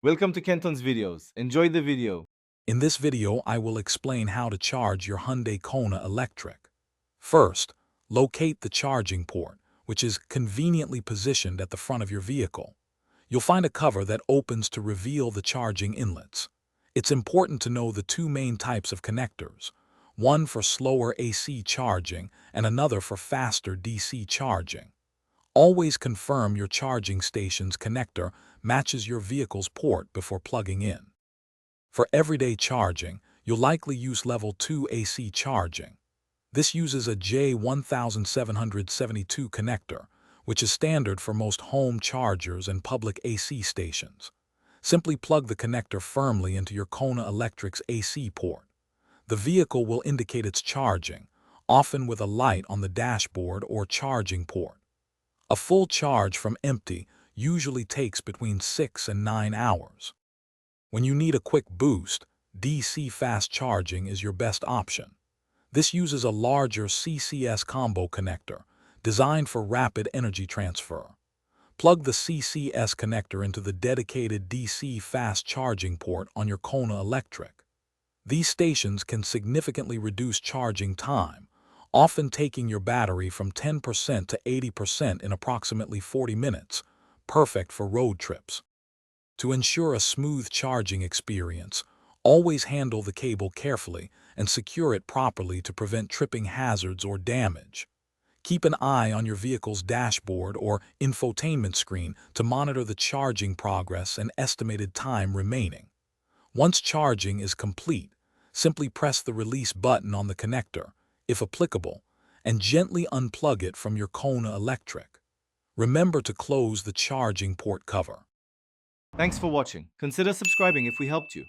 Welcome to Kenton's videos. Enjoy the video. In this video, I will explain how to charge your Hyundai Kona Electric. First, locate the charging port, which is conveniently positioned at the front of your vehicle. You'll find a cover that opens to reveal the charging inlets. It's important to know the two main types of connectors, one for slower AC charging and another for faster DC charging. Always confirm your charging station's connector matches your vehicle's port before plugging in. For everyday charging, you'll likely use Level 2 AC charging. This uses a J1772 connector, which is standard for most home chargers and public AC stations. Simply plug the connector firmly into your Kona Electric's AC port. The vehicle will indicate it's charging, often with a light on the dashboard or charging port. A full charge from empty usually takes between 6 and 9 hours. When you need a quick boost, DC fast charging is your best option. This uses a larger CCS combo connector, designed for rapid energy transfer. Plug the CCS connector into the dedicated DC fast charging port on your Kona Electric. These stations can significantly reduce charging time, often taking your battery from 10% to 80% in approximately 40 minutes, perfect for road trips. To ensure a smooth charging experience, always handle the cable carefully and secure it properly to prevent tripping hazards or damage. Keep an eye on your vehicle's dashboard or infotainment screen to monitor the charging progress and estimated time remaining. Once charging is complete, simply press the release button on the connector, if applicable, and gently unplug it from your Kona Electric. Remember to close the charging port cover. Thanks for watching. Consider subscribing if we helped you.